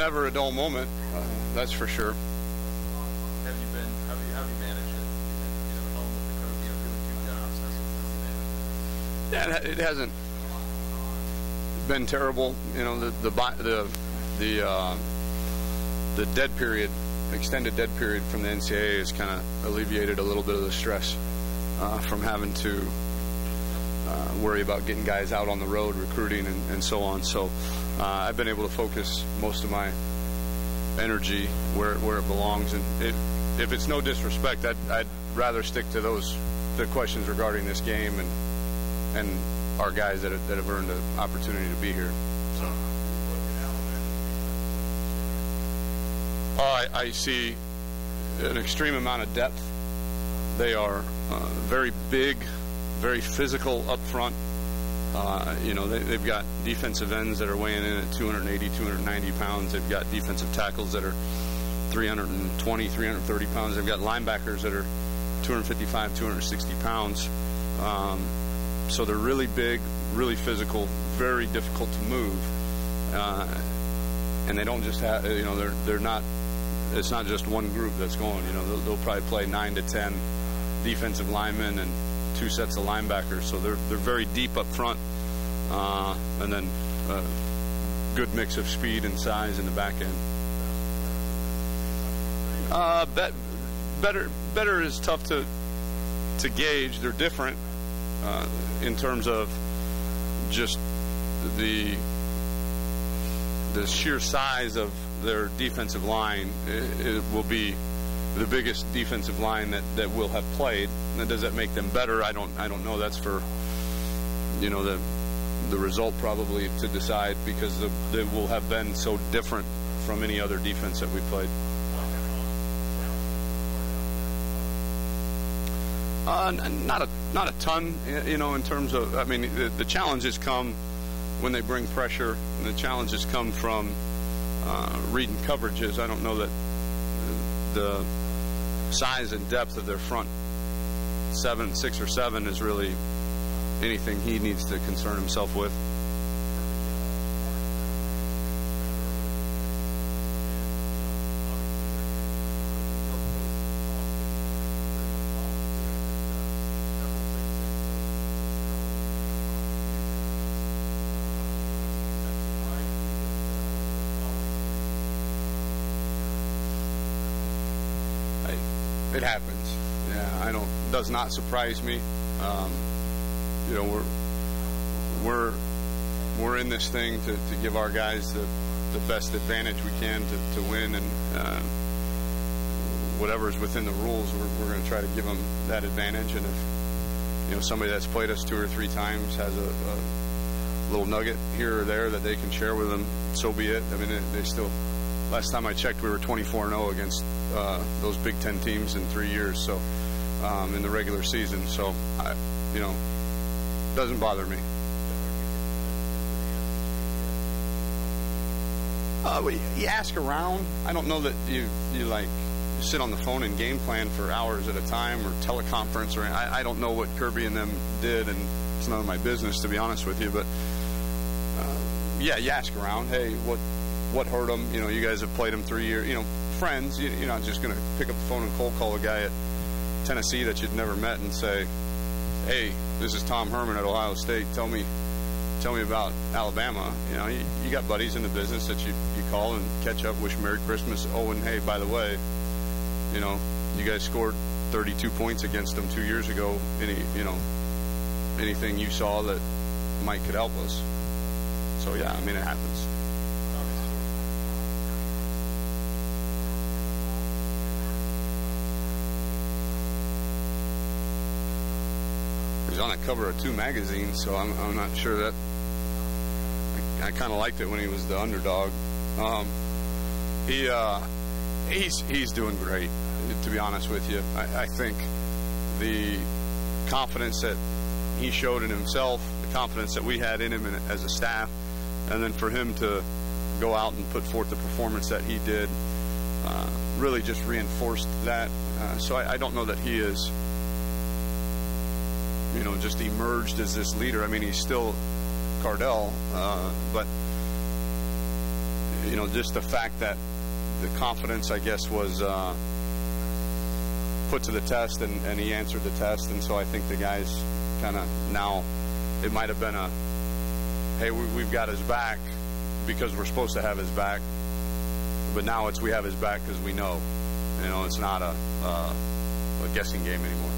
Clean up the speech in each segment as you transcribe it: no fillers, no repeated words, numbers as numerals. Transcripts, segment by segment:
never a dull moment, that's for sure. Have you managed it? You know, home with the coach, doing 2 jobs. How have you managed it? Yeah, it hasn't been terrible. You know, the dead period, extended dead period from the NCAA has kind of alleviated a little bit of the stress from having to worry about getting guys out on the road, recruiting, and so on. So I've been able to focus most of my energy where it belongs. And if it's no disrespect, I'd rather stick to the questions regarding this game and our guys that have earned the opportunity to be here. So I see an extreme amount of depth. They are very big, very physical up front. You know, they've got defensive ends that are weighing in at 280, 290 pounds. They've got defensive tackles that are 320, 330 pounds. They've got linebackers that are 255, 260 pounds. So they're really big, really physical, very difficult to move. And they don't just have, you know, they're not, it's not just one group that's going. You know, they'll probably play 9 to 10 defensive linemen and 2 sets of linebackers. So they're very deep up front, and then a good mix of speed and size in the back end. Better is tough to gauge. They're different in terms of just the sheer size of their defensive line. It will be the biggest defensive line that will have played. Now, does that make them better? I don't know. That's for, you know, the result probably to decide, because they will have been so different from any other defense that we played. Not a ton, you know, in terms of, I mean, the challenges come when they bring pressure, and the challenges come from reading coverages. I don't know that the size and depth of their front 6 or 7 is really anything he needs to concern himself with. It happens. Yeah, does not surprise me. You know, we're in this thing to give our guys the best advantage we can to win, and whatever's within the rules, we're going to try to give them that advantage. And if, you know, somebody that's played us 2 or 3 times has a little nugget here or there that they can share with them, so be it. I mean, they still. Last time I checked, we were 24-0 against those Big Ten teams in 3 years. So in the regular season. So you know, doesn't bother me. You ask around. I don't know that you sit on the phone and game plan for hours at a time, or teleconference, or I don't know what Kirby and them did, and it's none of my business, to be honest with you. But yeah, you ask around. Hey, what hurt them? You know, you guys have played them 3 years. You know, friends. You're not just going to pick up the phone and cold call a guy at Tennessee that you'd never met and say, "Hey, this is Tom Herman at Ohio State. Tell me about Alabama." You know, you got buddies in the business that you call and catch up, wish Merry Christmas. Oh, and hey, by the way, you know, you guys scored 32 points against them 2 years ago. Anything you saw that Mike could help us? So yeah, I mean, it happens. He's on the cover of 2 magazines, so I'm not sure that. I kind of liked it when he was the underdog. He's doing great, to be honest with you. I think the confidence that he showed in himself, the confidence that we had in him as a staff, and then for him to go out and put forth the performance that he did, really just reinforced that. So I don't know that he is, you know, just emerged as this leader. I mean, he's still Cardell, but you know, just the fact that the confidence, I guess, was put to the test, and he answered the test. And so I think the guys kind of now, it might have been a, hey, we've got his back because we're supposed to have his back. But now it's we have his back because we know. You know, it's not a guessing game anymore.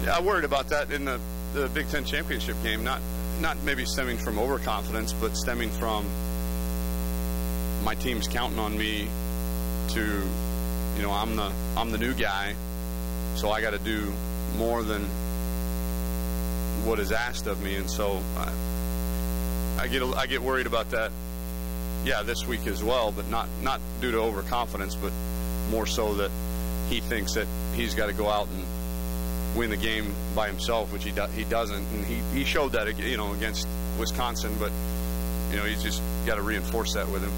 Yeah, I worried about that in the Big Ten championship game. Not maybe stemming from overconfidence, but stemming from my team's counting on me to, you know, I'm the new guy, so I got to do more than what is asked of me, and so I get worried about that. Yeah, this week as well, but not due to overconfidence, but more so that he thinks that he's got to go out and win the game by himself, which he doesn't, and he showed that, you know, against Wisconsin, but you know, he's just got to reinforce that with him.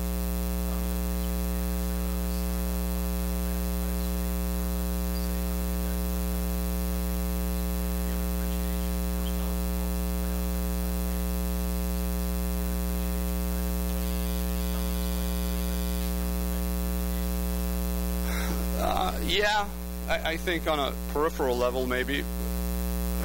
Yeah, I think on a peripheral level maybe,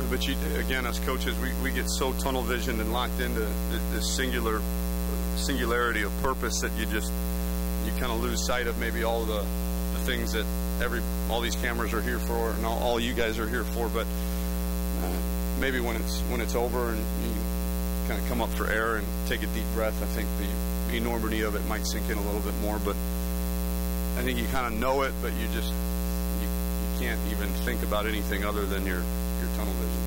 but again, as coaches, we get so tunnel visioned and locked into this singularity of purpose that you kind of lose sight of maybe all the things that all these cameras are here for and all you guys are here for. But maybe when it's over and you kind of come up for air and take a deep breath, I think the enormity of it might sink in a little bit more. But I think you kind of know it, but you can't even think about anything other than your tunnel vision.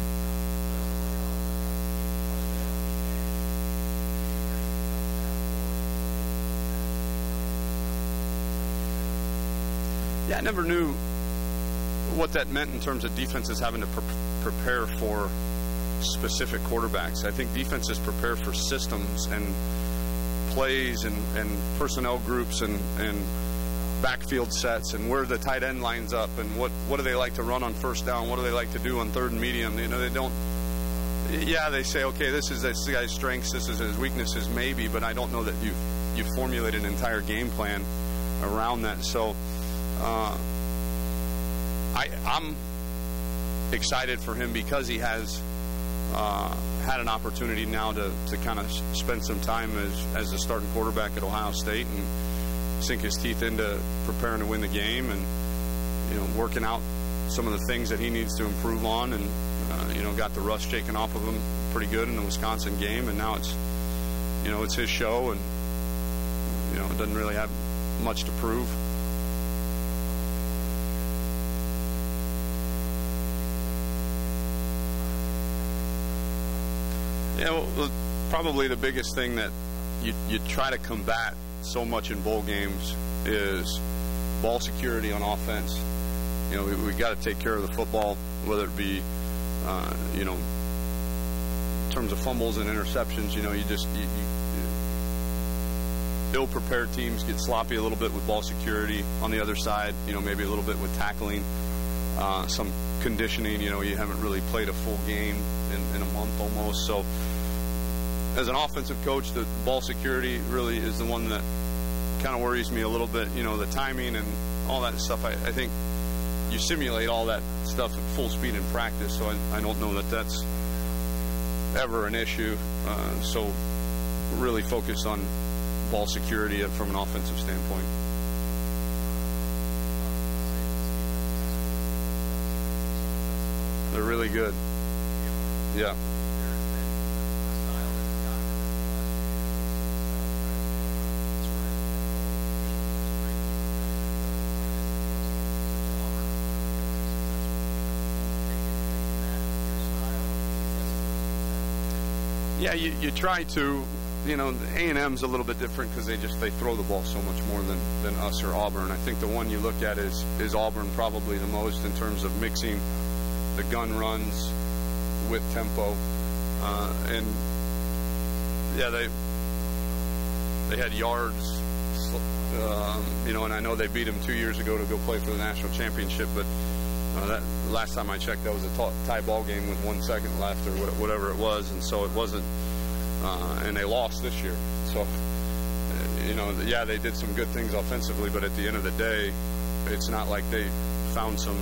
Yeah, I never knew what that meant in terms of defenses having to prepare for specific quarterbacks. I think defenses prepare for systems and plays and personnel groups and backfield sets and where the tight end lines up and what do they like to run on first down, what do they like to do on third and medium. You know, they don't, yeah, they say, okay, this is this guy's strengths, this is his weaknesses maybe, but I don't know that you've formulated an entire game plan around that. So I'm excited for him because he has had an opportunity now to kind of spend some time as a starting quarterback at Ohio State and sink his teeth into preparing to win the game and, you know, working out some of the things that he needs to improve on, and you know, got the rust shaken off of him pretty good in the Wisconsin game, and now it's, you know, it's his show, and you know, it doesn't really have much to prove. Yeah, well, probably the biggest thing that you try to combat so much in bowl games is ball security on offense. You know, we got to take care of the football, whether it be, you know, in terms of fumbles and interceptions. You know, ill-prepared teams get sloppy a little bit with ball security. On the other side, you know, maybe a little bit with tackling, some conditioning. You know, you haven't really played a full game in a month almost, so. As an offensive coach, the ball security really is the one that kind of worries me a little bit. You know, the timing and all that stuff. I think you simulate all that stuff at full speed in practice, so I don't know that that's ever an issue. So really focus on ball security from an offensive standpoint. They're really good. Yeah. Yeah, you try to, you know, A&M's a little bit different because they throw the ball so much more than us or Auburn. I think the one you look at is Auburn probably the most in terms of mixing the gun runs with tempo. And yeah, they had yards, you know, and I know they beat them 2 years ago to go play for the national championship, but That last time I checked, that was a tie ball game with 1 second left or whatever it was, and so it wasn't. And they lost this year. So, yeah, they did some good things offensively, but at the end of the day, it's not like they found some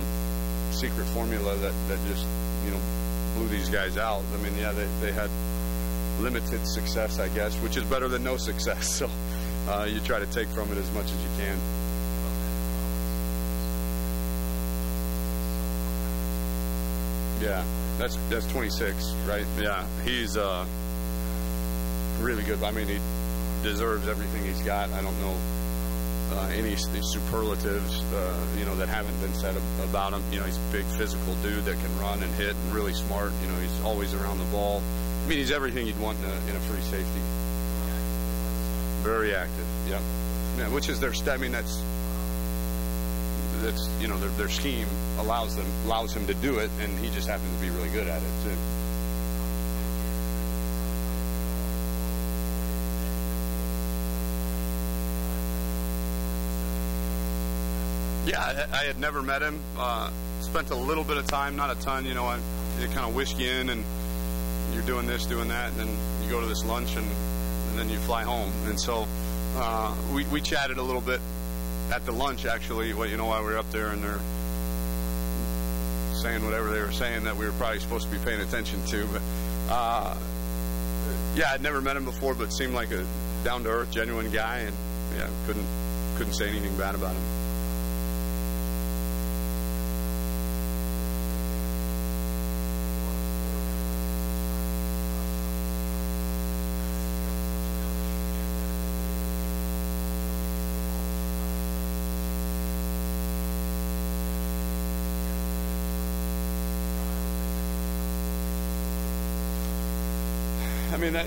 secret formula that just blew these guys out. I mean, yeah, they had limited success, I guess, which is better than no success. So you try to take from it as much as you can. Yeah, that's 26, right? Yeah, he's really good. I mean, he deserves everything he's got. I don't know any superlatives, that haven't been said about him. He's a big physical dude that can run and hit and really smart. He's always around the ball. I mean, he's everything you'd want in a free safety. Very active, yep. Yeah, which is their. I mean, that's their scheme allows him to do it, and he just happens to be really good at it too. Yeah, I had never met him. Spent a little bit of time, not a ton. They kind of whisk you in, and you're doing this, doing that, and then you go to this lunch, and then you fly home. And so we chatted a little bit at the lunch, actually. While we were up there, and they're saying whatever they were saying that we were probably supposed to be paying attention to. But yeah, I'd never met him before, but seemed like a down-to-earth, genuine guy, and yeah, couldn't say anything bad about him. I mean,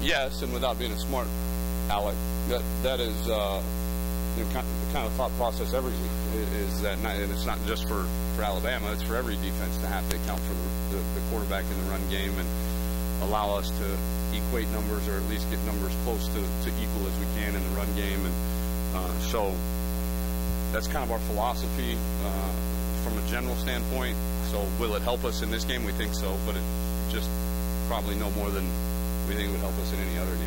yes, and without being a smart aleck, that is kind of thought process every week is that, and it's not just for Alabama, it's for every defense to have to account for the quarterback in the run game and allow us to equate numbers, or at least get numbers close to equal as we can in the run game. And so that's kind of our philosophy from a general standpoint. So will it help us in this game? We think so, but it just probably no more than we think it would help us in any other game.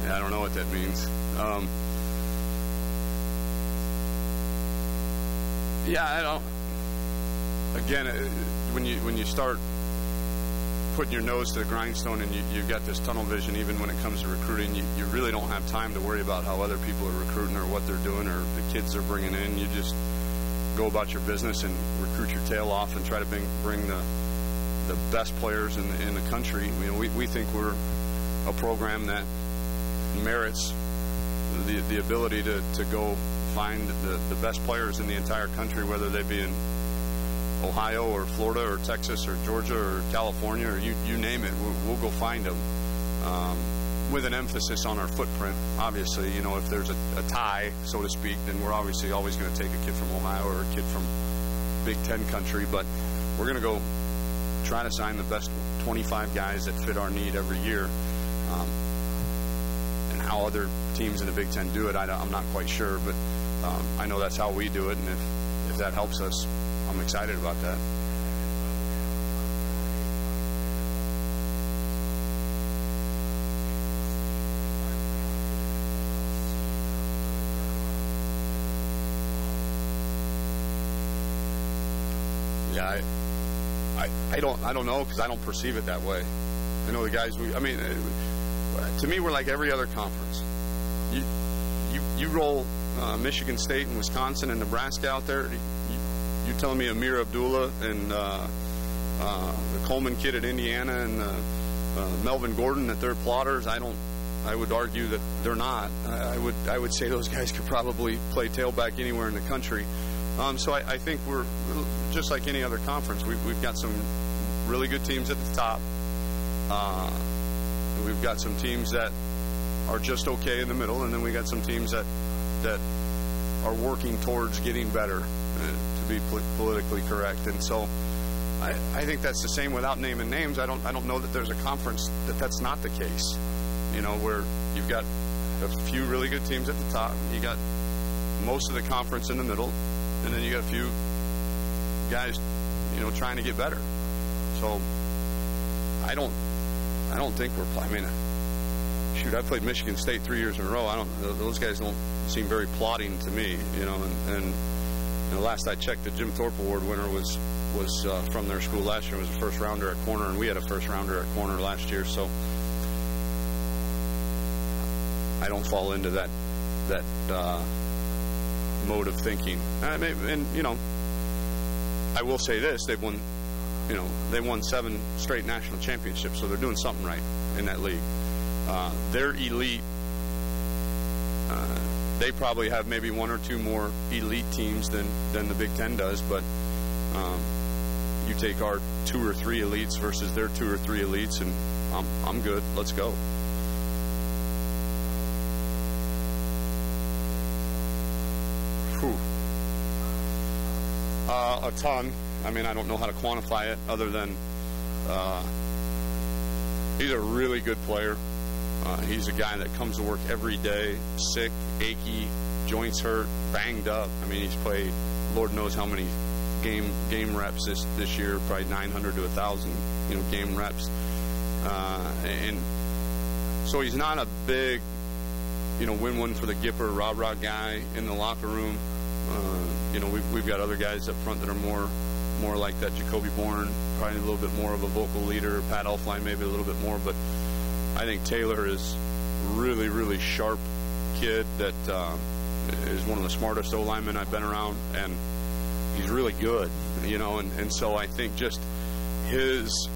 Yeah, I don't know what that means. Yeah, I don't. Again, when you start putting your nose to the grindstone and you've got this tunnel vision, even when it comes to recruiting, you really don't have time to worry about how other people are recruiting or what they're doing or the kids they're bringing in. You just go about your business and recruit your tail off and try to bring the best players in the country. We think we're a program that merits the ability to go find the best players in the entire country, whether they be in Ohio or Florida or Texas or Georgia or California or you name it. We'll go find them with an emphasis on our footprint. Obviously, if there's a tie, so to speak, then we're obviously always going to take a kid from Ohio or a kid from Big Ten country, but we're going to go try to sign the best 25 guys that fit our need every year. And how other teams in the Big Ten do it, I'm not quite sure, but I know that's how we do it, and if that helps us, I'm excited about that. Yeah, I don't know, because I don't perceive it that way. I know the guys to me, we're like every other conference. You roll Michigan State and Wisconsin and Nebraska out there. You're telling me Amir Abdullah and the Coleman kid at Indiana and Melvin Gordon that they're plotters? I would argue that they're not. I would say those guys could probably play tailback anywhere in the country. So I think we're just like any other conference. We've got some really good teams at the top. We've got some teams that are just okay in the middle, and then we got some teams that are working towards getting better, to be politically correct. And so I think that's the same without naming names. I don't know that there's a conference that's not the case, you know, where you've got a few really good teams at the top, you got most of the conference in the middle, and then you got a few guys, you know, trying to get better. So I don't think we're playing. I mean, shoot, I played Michigan State 3 years in a row. Those guys don't seem very plodding to me, you know. And you know, last I checked, the Jim Thorpe Award winner was from their school last year. It was a first rounder at corner, and we had a first rounder at corner last year. So I don't fall into that mode of thinking. And you know, I will say this: they won 7 straight national championships, so they're doing something right in that league. They're elite. They probably have maybe 1 or 2 more elite teams than the Big Ten does, but you take our 2 or 3 elites versus their 2 or 3 elites, and I'm good. Let's go. Whew. A ton. I mean, I don't know how to quantify it other than he's a really good player. He's a guy that comes to work every day, sick, achy, joints hurt, banged up. I mean, he's played Lord knows how many game reps this year, probably 900 to 1,000, you know, game reps. And so he's not a big, you know, win one for the Gipper, rah-rah guy in the locker room. You know, we've got other guys up front that are more like that. Jacoby Bourne, probably a little bit more of a vocal leader. Pat Elflein maybe a little bit more, but I think Taylor is really, really sharp kid that is one of the smartest O-linemen I've been around, and he's really good, you know, and so I think just his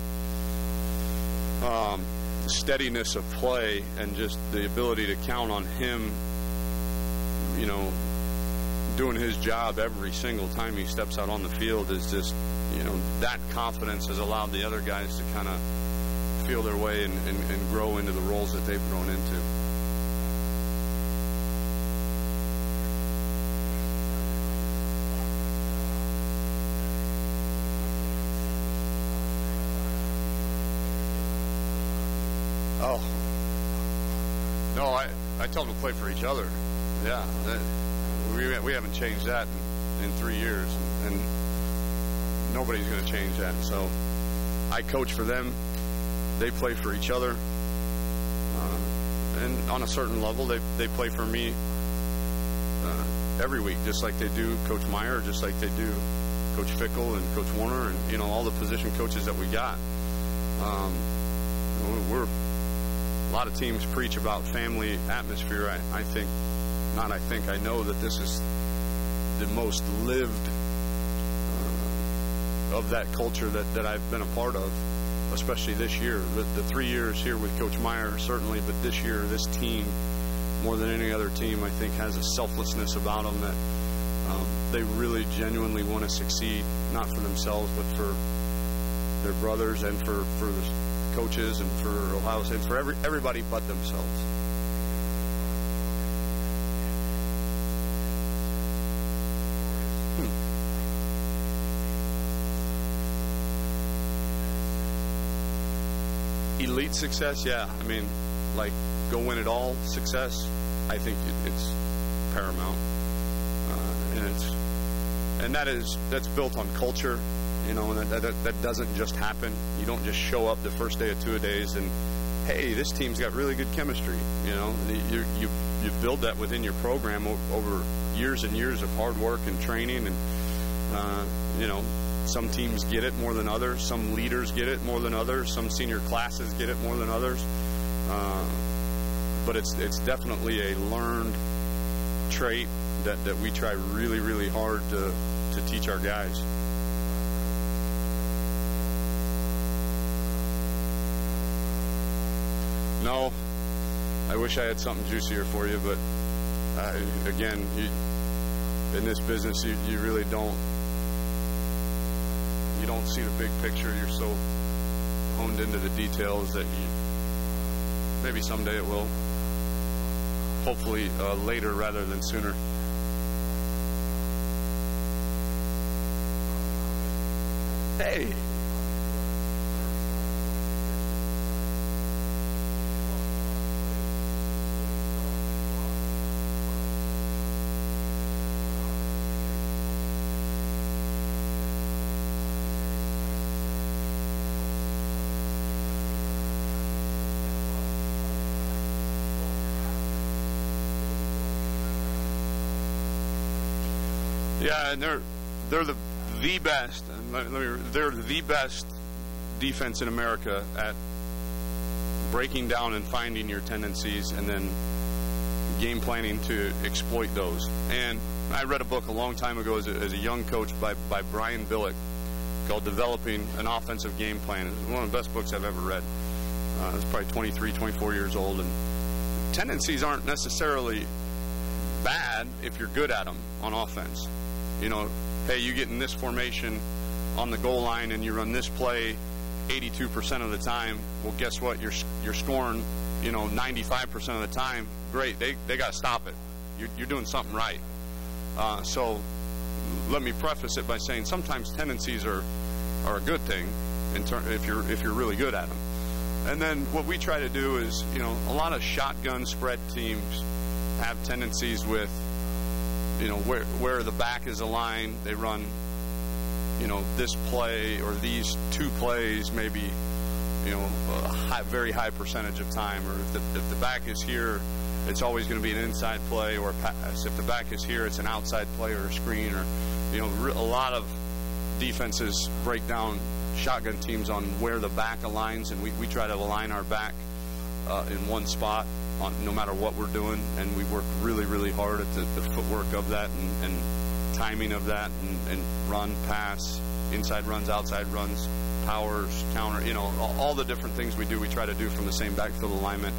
steadiness of play and just the ability to count on him, you know, doing his job every single time he steps out on the field is just, you know, that confidence has allowed the other guys to kind of feel their way and grow into the roles that they've grown into. Oh. No, I tell them to play for each other. Yeah. We haven't changed that in 3 years, and nobody's going to change that. So I coach for them. They play for each other, and on a certain level, they play for me every week, just like they do Coach Meyer, just like they do Coach Fickle and Coach Warner, and you know, all the position coaches that we got. A lot of teams preach about family atmosphere. I know that this is the most lived of that culture that I've been a part of, especially this year. The 3 years here with Coach Meyer, certainly, but this year, this team, more than any other team, I think has a selflessness about them that they really genuinely want to succeed, not for themselves, but for their brothers and for the coaches and for Ohio State, for everybody but themselves. Elite success, yeah. I mean, like go win it all success. I think it's paramount, and that's built on culture, you know, and that doesn't just happen. You don't just show up the first day of two-a-days and, hey, this team's got really good chemistry. You know, you build that within your program over years and years of hard work and training, and you know. Some teams get it more than others. Some leaders get it more than others. Some senior classes get it more than others. But it's definitely a learned trait that we try really, really hard to teach our guys. No, I wish I had something juicier for you, but again, in this business, you really don't. You don't see the big picture. You're so honed into the details that maybe someday it will. Hopefully later rather than sooner. Hey. Yeah, and they're the best. They're the best defense in America at breaking down and finding your tendencies and then game planning to exploit those. And I read a book a long time ago as a young coach by Brian Billick called Developing an Offensive Game Plan. It's one of the best books I've ever read. It's probably 23, 24 years old. And tendencies aren't necessarily bad if you're good at them on offense. You know, hey, you get in this formation on the goal line and you run this play 82% of the time. Well, guess what? You're scoring, 95% of the time. Great. They got to stop it. You're doing something right. So let me preface it by saying sometimes tendencies are a good thing if you're really good at them. And then what we try to do is, a lot of shotgun spread teams have tendencies with, where the back is aligned, they run, this play or these two plays maybe, a very high percentage of time. Or if the back is here, it's always going to be an inside play, or a pass. If the back is here, it's an outside play or a screen. Or, a lot of defenses break down shotgun teams on where the back aligns, and we try to align our back in one spot no matter what we're doing, and we work really, really hard at the footwork of that and timing of that, and run, pass, inside runs, outside runs, powers, counter, all the different things we do, we try to do from the same backfield alignment.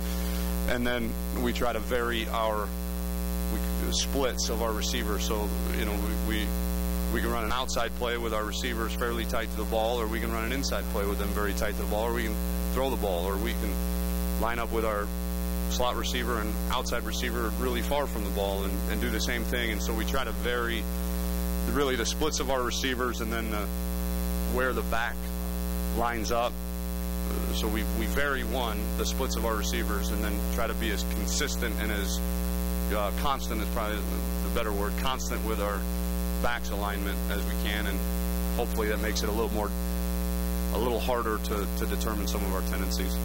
And then we try to vary our splits of our receivers. So, we can run an outside play with our receivers fairly tight to the ball, or we can run an inside play with them very tight to the ball, or we can throw the ball, or we can line up with our slot receiver and outside receiver really far from the ball and do the same thing. And so we try to vary really the splits of our receivers, and then where the back lines up. So we vary the splits of our receivers, and then try to be as consistent and as constant is probably the better word, constant with our backs alignment as we can, and hopefully that makes it a little harder to determine some of our tendencies.